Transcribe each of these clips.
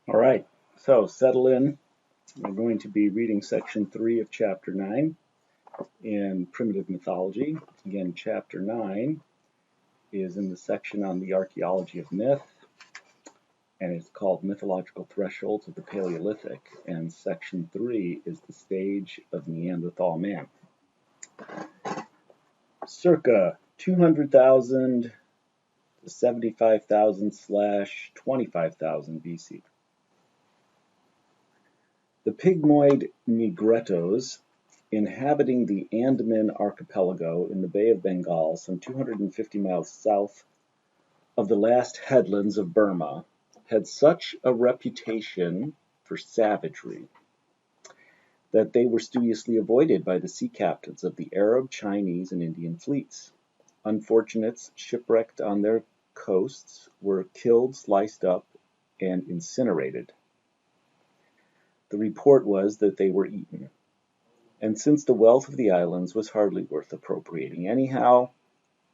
All right, so settle in. We're going to be reading section 3 of chapter 9 in primitive mythology. Again, chapter 9 is in the section on the archaeology of myth, and it's called Mythological Thresholds of the Paleolithic, and section 3 is the stage of Neanderthal man. Circa 200,000 to 75,000/25,000 BC. The Pygmoid Negrettos, inhabiting the Andaman archipelago in the Bay of Bengal, some 250 miles south of the last headlands of Burma, had such a reputation for savagery that they were studiously avoided by the sea captains of the Arab, Chinese, and Indian fleets. Unfortunates shipwrecked on their coasts were killed, sliced up, and incinerated. The report was that they were eaten. And since the wealth of the islands was hardly worth appropriating anyhow,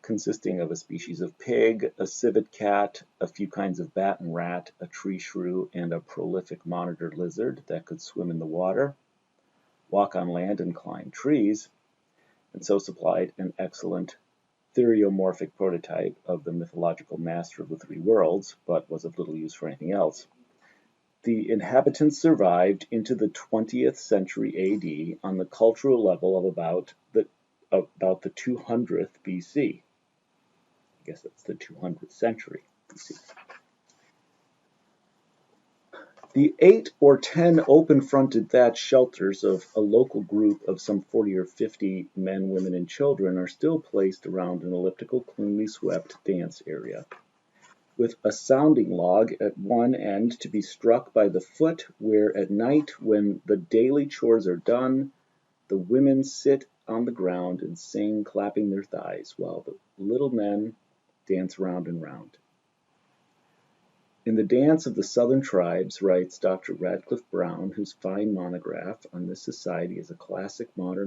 consisting of a species of pig, a civet cat, a few kinds of bat and rat, a tree shrew, and a prolific monitor lizard that could swim in the water, walk on land, and climb trees, and so supplied an excellent theriomorphic prototype of the mythological master of the three worlds, but was of little use for anything else. The inhabitants survived into the 20th century AD on the cultural level of about the 200th BC. I guess that's the 200th century BC. The 8 or 10 open-fronted thatched shelters of a local group of some 40 or 50 men, women, and children are still placed around an elliptical, cleanly swept dance area, with a sounding log at one end to be struck by the foot, where at night, when the daily chores are done, the women sit on the ground and sing, clapping their thighs, while the little men dance round and round. In the dance of the southern tribes, writes Dr. Radcliffe Brown, whose fine monograph on this society is a classic of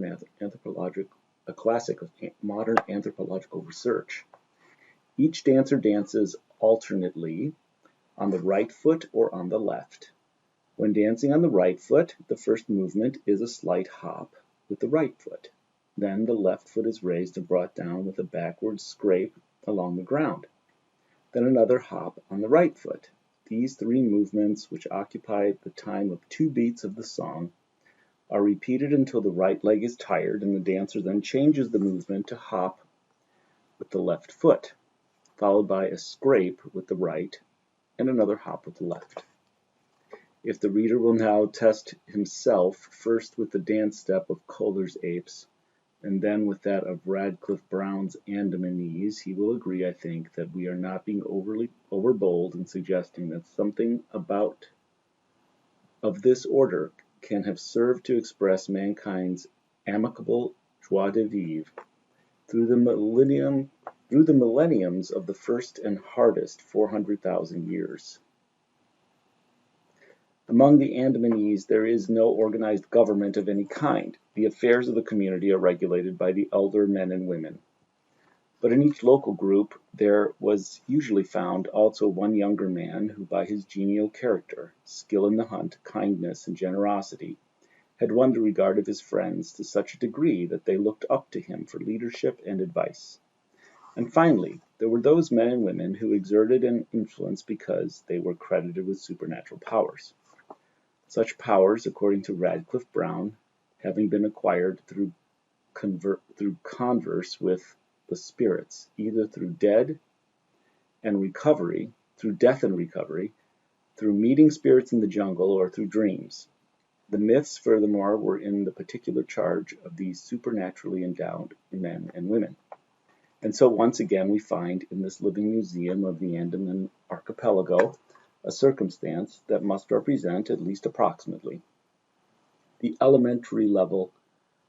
modern anthropological research. Each dancer dances alternately on the right foot or on the left. When dancing on the right foot, the first movement is a slight hop with the right foot. Then the left foot is raised and brought down with a backward scrape along the ground. Then another hop on the right foot. These three movements, which occupy the time of 2 beats of the song, are repeated until the right leg is tired, and the dancer then changes the movement to hop with the left foot, followed by a scrape with the right and another hop with the left. If the reader will now test himself first with the dance step of Kohler's apes, and then with that of Radcliffe Brown's Andamanese, he will agree, I think, that we are not being overbold in suggesting that something of this order can have served to express mankind's amicable joie de vivre through the millenniums of the first and hardest 400,000 years. Among the Andamanese there is no organized government of any kind. The affairs of the community are regulated by the elder men and women. But in each local group there was usually found also one younger man who, by his genial character, skill in the hunt, kindness, and generosity, had won the regard of his friends to such a degree that they looked up to him for leadership and advice. And finally, there were those men and women who exerted an influence because they were credited with supernatural powers. Such powers, according to Radcliffe Brown, having been acquired through converse with the spirits, either through death and recovery, through meeting spirits in the jungle, or through dreams. The myths, furthermore, were in the particular charge of these supernaturally endowed men and women. And so once again we find in this living museum of the Andaman archipelago a circumstance that must represent, at least approximately, the elementary level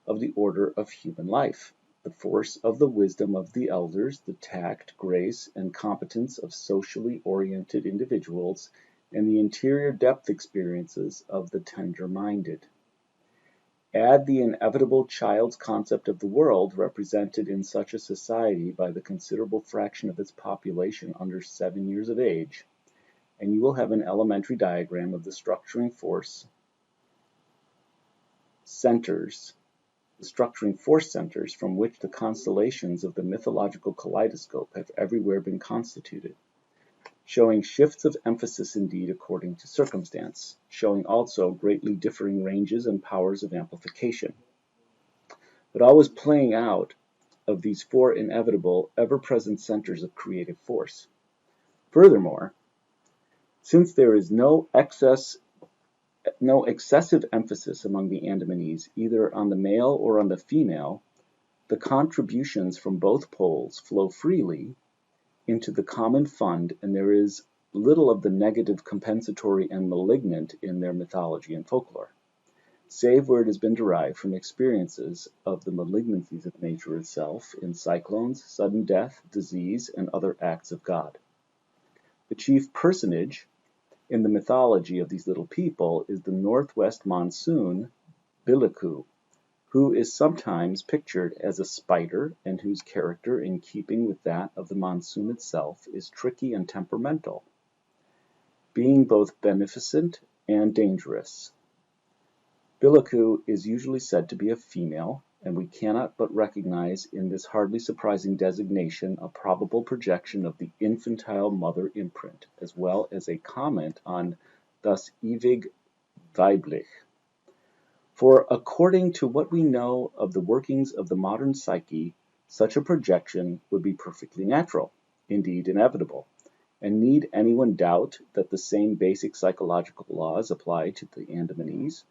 of the order of human life, the force of the wisdom of the elders, the tact, grace, and competence of socially oriented individuals, and the interior depth experiences of the tender-minded. Add the inevitable child's concept of the world, represented in such a society by the considerable fraction of its population under 7 years of age, and you will have an elementary diagram of the structuring force centers from which the constellations of the mythological kaleidoscope have everywhere been constituted, showing shifts of emphasis indeed according to circumstance, showing also greatly differing ranges and powers of amplification, but always playing out of these four inevitable, ever-present centers of creative force. Furthermore, since there is no excessive emphasis among the Andamanese either on the male or on the female, the contributions from both poles flow freely into the common fund, and there is little of the negative, compensatory, and malignant in their mythology and folklore, save where it has been derived from experiences of the malignancies of nature itself in cyclones, sudden death, disease, and other acts of God. The chief personage in the mythology of these little people is the northwest monsoon, Biliku, who is sometimes pictured as a spider and whose character, in keeping with that of the monsoon itself, is tricky and temperamental, being both beneficent and dangerous. Biliku is usually said to be a female, and we cannot but recognize in this hardly surprising designation a probable projection of the infantile mother imprint, as well as a comment on das ewig weiblich. For according to what we know of the workings of the modern psyche, such a projection would be perfectly natural, indeed inevitable, and need anyone doubt that the same basic psychological laws apply to the Andamanese?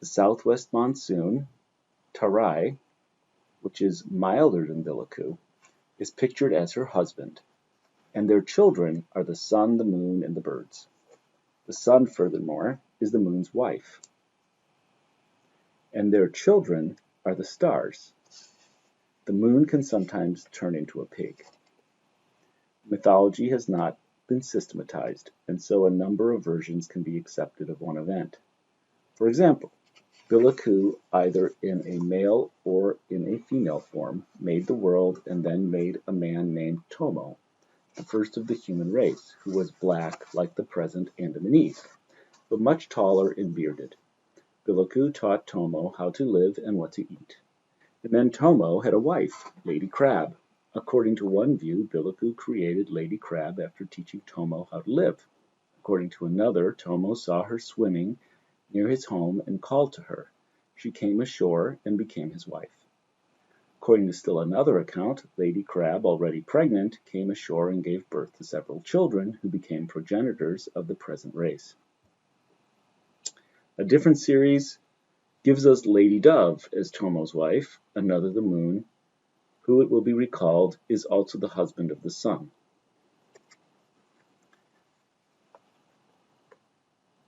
The southwest monsoon, Tarai, which is milder than Biliku, is pictured as her husband, and their children are the sun, the moon, and the birds. The sun, furthermore, is the moon's wife, and their children are the stars. The moon can sometimes turn into a pig. Mythology has not been systematized, and so a number of versions can be accepted of one event. For example, Biliku, either in a male or in a female form, made the world and then made a man named Tomo, the first of the human race, who was black like the present Andamanese, but much taller and bearded. Biliku taught Tomo how to live and what to eat. And then Tomo had a wife, Lady Crab. According to one view, Biliku created Lady Crab after teaching Tomo how to live. According to another, Tomo saw her swimming near his home and called to her. She came ashore and became his wife. According to still another account, Lady Crab, already pregnant, came ashore and gave birth to several children who became progenitors of the present race. A different series gives us Lady Dove as Tomo's wife, another the moon, who it will be recalled is also the husband of the sun.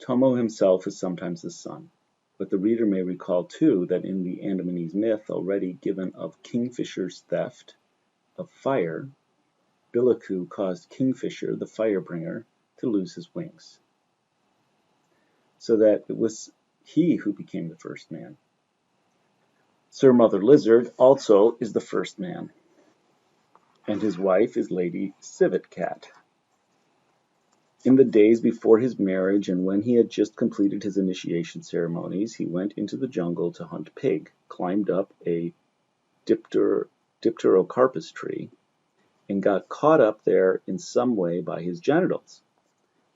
Tomo himself is sometimes the sun, but the reader may recall too that in the Andamanese myth already given of Kingfisher's theft of fire, Biliku caused Kingfisher, the firebringer, to lose his wings, so that it was he who became the first man. Sir Mother Lizard also is the first man, and his wife is Lady Civet Cat. In the days before his marriage and when he had just completed his initiation ceremonies, he went into the jungle to hunt pig, climbed up a dipterocarpus tree, and got caught up there in some way by his genitals.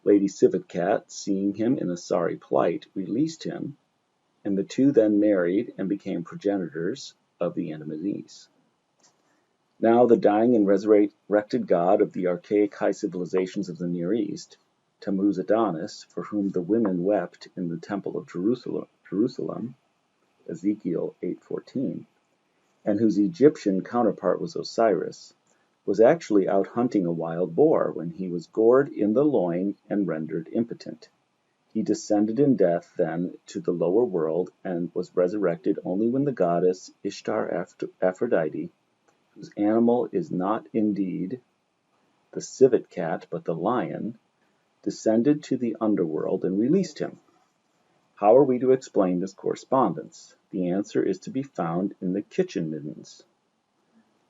Lady Civet Cat, seeing him in a sorry plight, released him, and the two then married and became progenitors of the Andamanese. Now the dying and resurrected god of the archaic high civilizations of the Near East, Tammuz Adonis, for whom the women wept in the temple of Jerusalem, Ezekiel 8:14, and whose Egyptian counterpart was Osiris, was actually out hunting a wild boar when he was gored in the loin and rendered impotent. He descended in death then to the lower world and was resurrected only when the goddess Ishtar Aphrodite, whose animal is not indeed the civet cat but the lion, descended to the underworld and released him. How are we to explain this correspondence? The answer is to be found in the kitchen middens.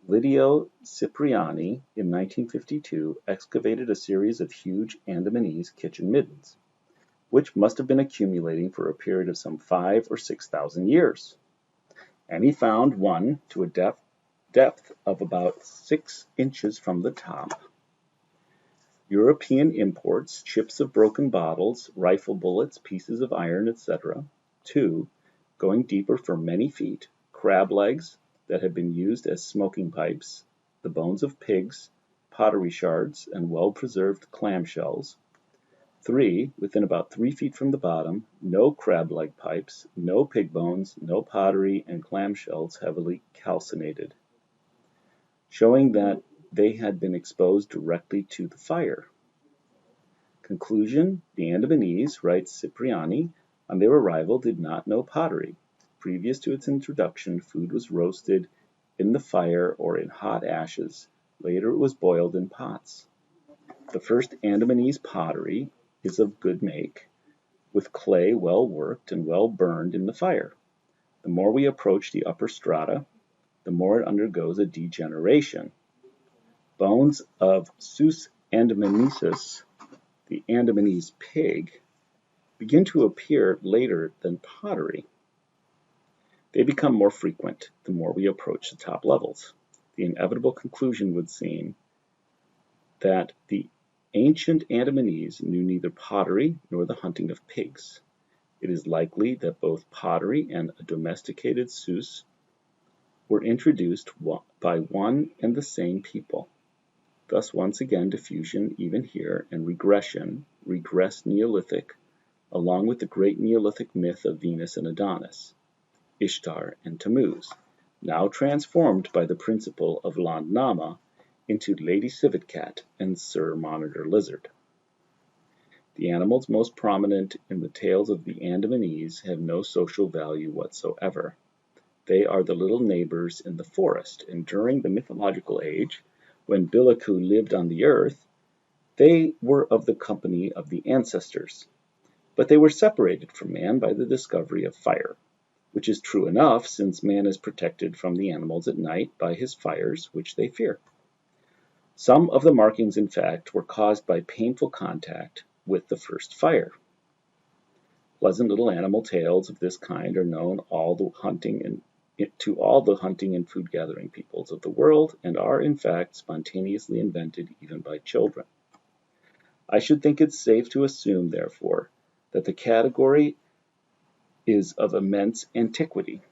Lidio Cipriani in 1952 excavated a series of huge Andamanese kitchen middens, which must have been accumulating for a period of some 5,000 or 6,000 years. And he found one to a depth of about 6 inches from the top. European imports, chips of broken bottles, rifle bullets, pieces of iron, etc. 2. Going deeper for many feet, crab legs that had been used as smoking pipes, the bones of pigs, pottery shards, and well-preserved clam shells. 3. Within about 3 feet from the bottom, no crab leg pipes, no pig bones, no pottery, and clam shells heavily calcinated, showing that they had been exposed directly to the fire. Conclusion: the Andamanese, writes Cipriani, on their arrival did not know pottery. Previous to its introduction, food was roasted in the fire or in hot ashes. Later it was boiled in pots. The first Andamanese pottery is of good make, with clay well worked and well burned in the fire. The more we approach the upper strata, the more it undergoes a degeneration. Bones of Sus andamanensis, the Andamanese pig, begin to appear later than pottery. They become more frequent the more we approach the top levels. The inevitable conclusion would seem that the ancient Andamanese knew neither pottery nor the hunting of pigs. It is likely that both pottery and a domesticated Sus were introduced by one and the same people. Thus once again diffusion even here, and regression, regress Neolithic, along with the great Neolithic myth of Venus and Adonis, Ishtar and Tammuz, now transformed by the principle of Landnama into Lady Civet Cat and Sir Monitor Lizard. The animals most prominent in the tales of the Andamanese have no social value whatsoever. They are the little neighbors in the forest, and during the mythological age, when Biliku lived on the earth, they were of the company of the ancestors. But they were separated from man by the discovery of fire, which is true enough since man is protected from the animals at night by his fires, which they fear. Some of the markings, in fact, were caused by painful contact with the first fire. Pleasant little animal tales of this kind are known to all the hunting and food gathering peoples of the world, and are in fact spontaneously invented even by children. I should think it safe to assume, therefore, that the category is of immense antiquity.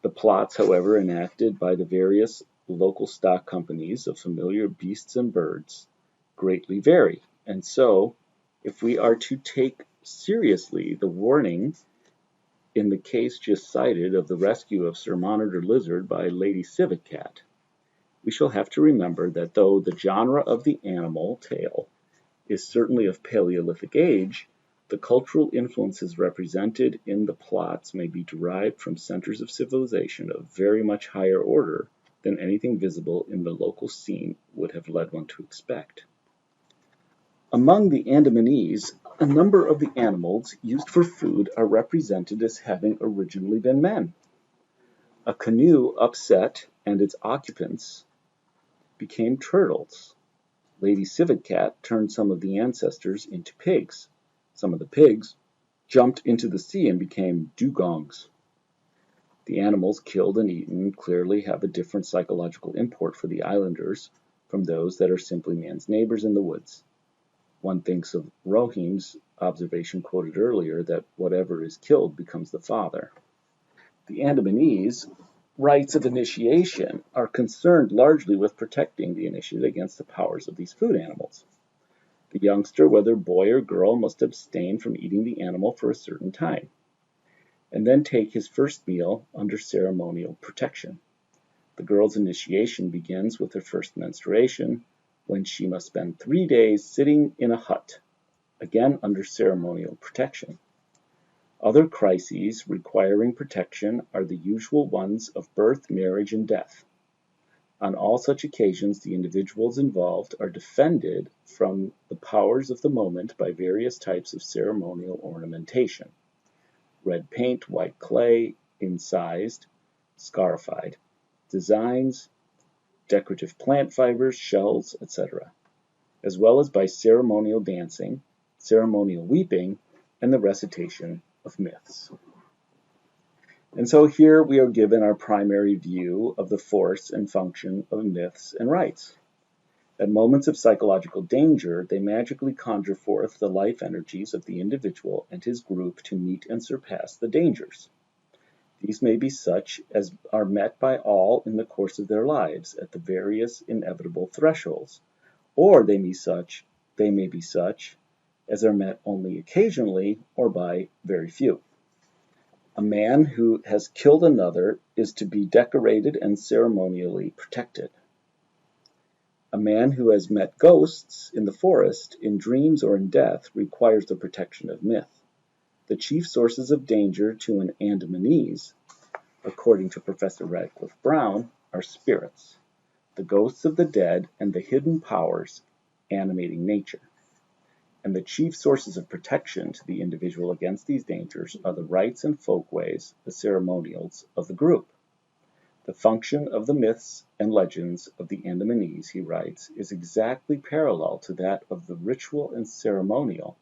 The plots, however, enacted by the various local stock companies of familiar beasts and birds greatly vary, and so, if we are to take seriously the warning in the case just cited of the rescue of Sir Monitor Lizard by Lady Civet Cat, we shall have to remember that though the genre of the animal tale is certainly of Paleolithic age, the cultural influences represented in the plots may be derived from centers of civilization of very much higher order than anything visible in the local scene would have led one to expect. Among the Andamanese, a number of the animals used for food are represented as having originally been men. A canoe upset and its occupants became turtles. Lady Civet Cat turned some of the ancestors into pigs. Some of the pigs jumped into the sea and became dugongs. The animals killed and eaten clearly have a different psychological import for the islanders from those that are simply man's neighbors in the woods. One thinks of Rohim's observation quoted earlier that whatever is killed becomes the father. The Andamanese rites of initiation are concerned largely with protecting the initiate against the powers of these food animals. The youngster, whether boy or girl, must abstain from eating the animal for a certain time, and then take his first meal under ceremonial protection. The girl's initiation begins with her first menstruation, when she must spend 3 days sitting in a hut, again under ceremonial protection. Other crises requiring protection are the usual ones of birth, marriage, and death. On all such occasions, the individuals involved are defended from the powers of the moment by various types of ceremonial ornamentation: red paint, white clay, incised, scarified, designs, decorative plant fibers, shells, etc., as well as by ceremonial dancing, ceremonial weeping, and the recitation of myths. And so here we are given our primary view of the force and function of myths and rites. At moments of psychological danger, they magically conjure forth the life energies of the individual and his group to meet and surpass the dangers. These may be such as are met by all in the course of their lives at the various inevitable thresholds, or they may be such as are met only occasionally or by very few. A man who has killed another is to be decorated and ceremonially protected. A man who has met ghosts in the forest, in dreams or in death, requires the protection of myth. The chief sources of danger to an Andamanese, according to Professor Radcliffe Brown, are spirits, the ghosts of the dead, and the hidden powers animating nature. And the chief sources of protection to the individual against these dangers are the rites and folkways, the ceremonials of the group. The function of the myths and legends of the Andamanese, he writes, is exactly parallel to that of the ritual and ceremonial.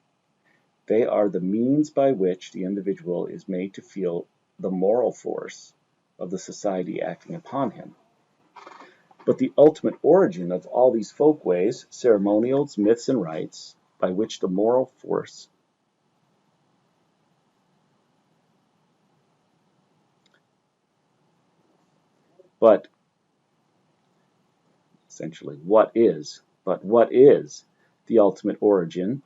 They are the means by which the individual is made to feel the moral force of the society acting upon him. But the ultimate origin of all these folkways, ceremonials, myths, and rites, by which the moral force but essentially what is the ultimate origin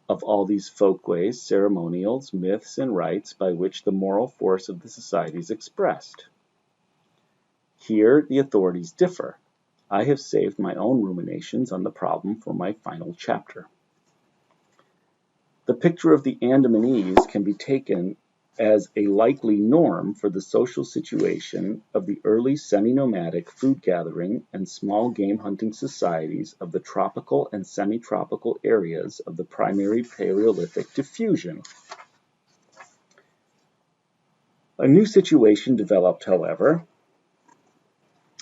of all these folkways, ceremonials, myths, and rites by which the moral force of the society is expressed? Here the authorities differ. I have saved my own ruminations on the problem for my final chapter. The picture of the Andamanese can be taken as a likely norm for the social situation of the early semi-nomadic food-gathering and small game-hunting societies of the tropical and semi-tropical areas of the primary Paleolithic diffusion. A new situation developed, however,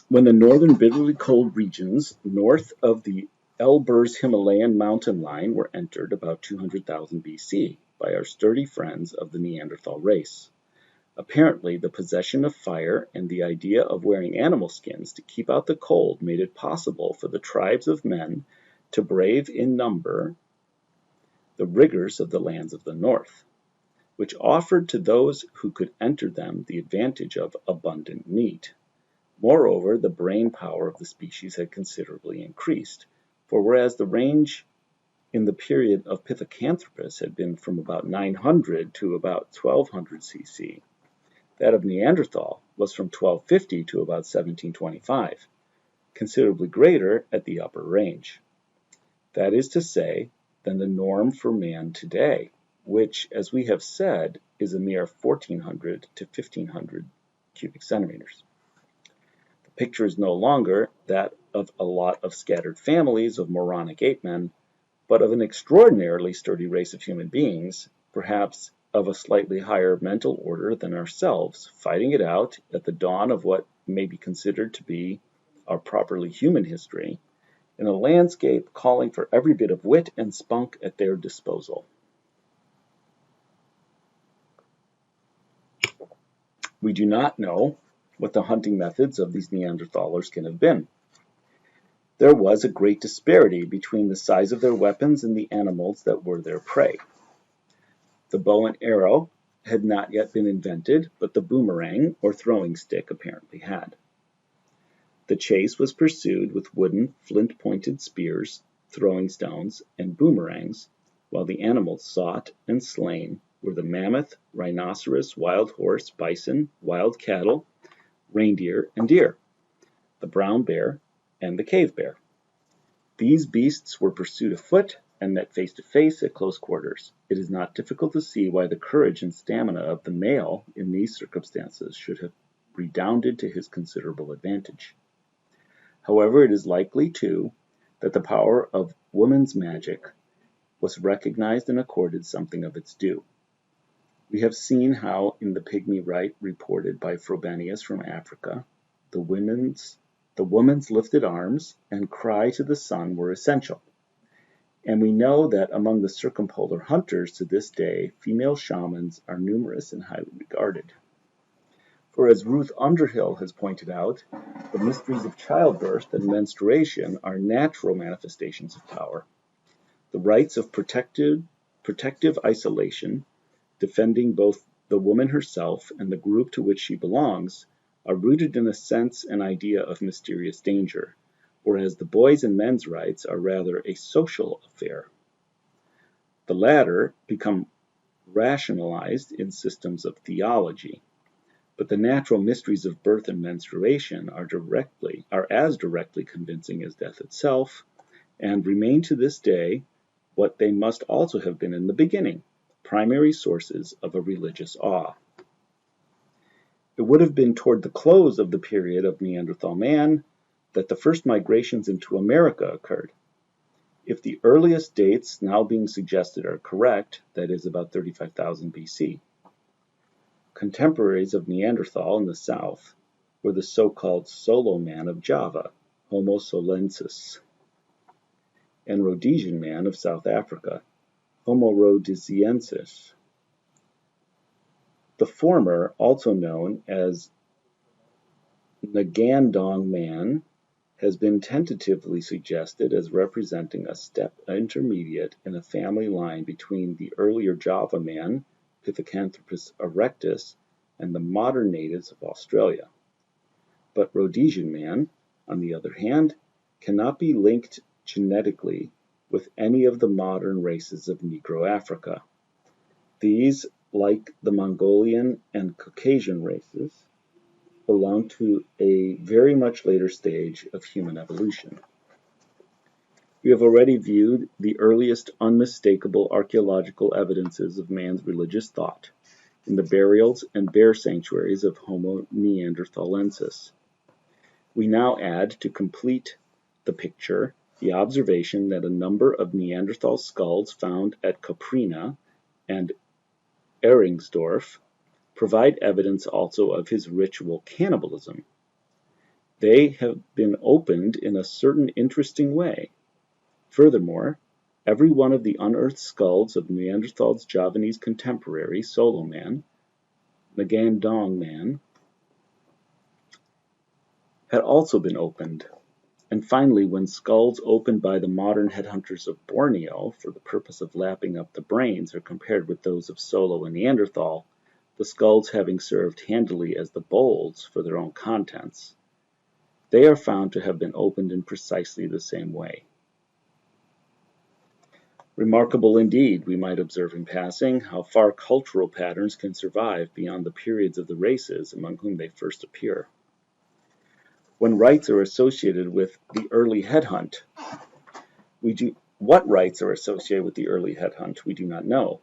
when the northern bitterly cold regions north of the Elburz Himalayan mountain line were entered about 200,000 BC by our sturdy friends of the Neanderthal race. Apparently, the possession of fire and the idea of wearing animal skins to keep out the cold made it possible for the tribes of men to brave in number the rigors of the lands of the north, which offered to those who could enter them the advantage of abundant meat. Moreover, the brain power of the species had considerably increased, for whereas the range in the period of Pithecanthropus had been from about 900 to about 1200 CC, that of Neanderthal was from 1250 to about 1725, considerably greater at the upper range. That is to say, than the norm for man today, which, as we have said, is a mere 1400 to 1500 cubic centimeters. The picture is no longer that of a lot of scattered families of moronic ape-men, but of an extraordinarily sturdy race of human beings, perhaps of a slightly higher mental order than ourselves, fighting it out at the dawn of what may be considered to be our properly human history, in a landscape calling for every bit of wit and spunk at their disposal. We do not know what the hunting methods of these Neanderthalers can have been. There was a great disparity between the size of their weapons and the animals that were their prey. The bow and arrow had not yet been invented, but the boomerang, or throwing stick, apparently had. The chase was pursued with wooden, flint-pointed spears, throwing stones, and boomerangs, while the animals sought and slain were the mammoth, rhinoceros, wild horse, bison, wild cattle, reindeer, and deer, the brown bear, and the cave bear. These beasts were pursued afoot and met face to face at close quarters. It is not difficult to see why the courage and stamina of the male in these circumstances should have redounded to his considerable advantage. However, it is likely, too, that the power of woman's magic was recognized and accorded something of its due. We have seen how in the pygmy rite reported by Frobenius from Africa, the women's The woman's lifted arms and cry to the sun were essential. And we know that among the circumpolar hunters to this day, female shamans are numerous and highly regarded. For as Ruth Underhill has pointed out, the mysteries of childbirth and menstruation are natural manifestations of power. The rites of protective isolation, defending both the woman herself and the group to which she belongs, are rooted in a sense and idea of mysterious danger, whereas the boys' and men's rights are rather a social affair. The latter become rationalized in systems of theology, but the natural mysteries of birth and menstruation are as directly convincing as death itself, and remain to this day what they must also have been in the beginning, primary sources of a religious awe. It would have been toward the close of the period of Neanderthal man that the first migrations into America occurred. If the earliest dates now being suggested are correct, that is about 35,000 BC, contemporaries of Neanderthal in the south were the so-called Solo man of Java, Homo solensis, and Rhodesian man of South Africa, Homo rhodesiensis. The former, also known as Ngandong man, has been tentatively suggested as representing a step intermediate in a family line between the earlier Java man, Pithecanthropus erectus, and the modern natives of Australia. But Rhodesian man, on the other hand, cannot be linked genetically with any of the modern races of Negro Africa. These, like the Mongolian and Caucasian races, belong to a very much later stage of human evolution. We have already viewed the earliest unmistakable archaeological evidences of man's religious thought in the burials and bear sanctuaries of Homo neanderthalensis. We now add, to complete the picture, the observation that a number of Neanderthal skulls found at Koprina and Ehringsdorf provide evidence also of his ritual cannibalism. They have been opened in a certain interesting way. Furthermore, every one of the unearthed skulls of Neanderthal's Javanese contemporary, Solo man, Ngandong man, had also been opened. And finally, when skulls opened by the modern headhunters of Borneo for the purpose of lapping up the brains are compared with those of Solo and Neanderthal, the skulls having served handily as the bowls for their own contents, they are found to have been opened in precisely the same way. Remarkable indeed, we might observe in passing, how far cultural patterns can survive beyond the periods of the races among whom they first appear. When rites are associated with the early headhunt, what rites are associated with the early headhunt, we do not know,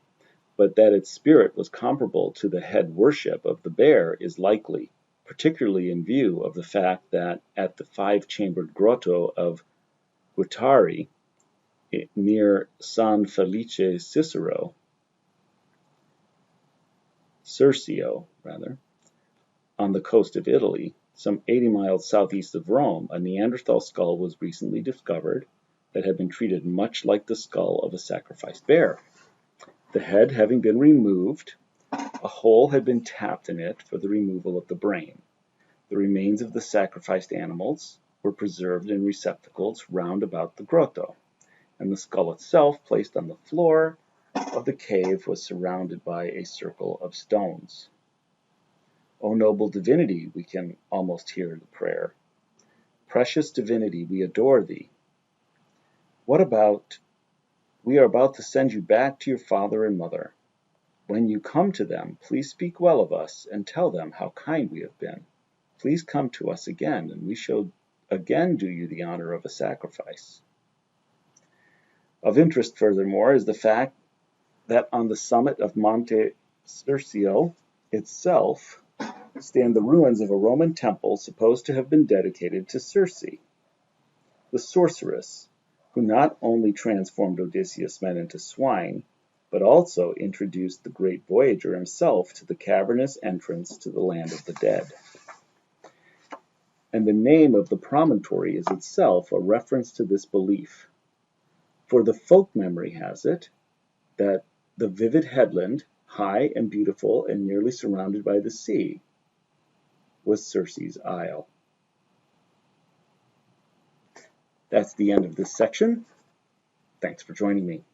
but that its spirit was comparable to the head worship of the bear is likely, particularly in view of the fact that at the five-chambered grotto of Guattari, near San Felice Circio, on the coast of Italy, some 80 miles southeast of Rome, a Neanderthal skull was recently discovered that had been treated much like the skull of a sacrificed bear. The head having been removed, a hole had been tapped in it for the removal of the brain. The remains of the sacrificed animals were preserved in receptacles round about the grotto, and the skull itself, placed on the floor of the cave, was surrounded by a circle of stones. O noble divinity, we can almost hear the prayer. Precious divinity, we adore thee. We are about to send you back to your father and mother. When you come to them, please speak well of us and tell them how kind we have been. Please come to us again, and we shall again do you the honor of a sacrifice. Of interest, furthermore, is the fact that on the summit of Monte Circio itself stand the ruins of a Roman temple supposed to have been dedicated to Circe, the sorceress, who not only transformed Odysseus' men into swine, but also introduced the great voyager himself to the cavernous entrance to the land of the dead. and the name of the promontory is itself a reference to this belief. For the folk memory has it that the vivid headland, high and beautiful and nearly surrounded by the sea, was Circe's isle. That's the end of this section. Thanks for joining me.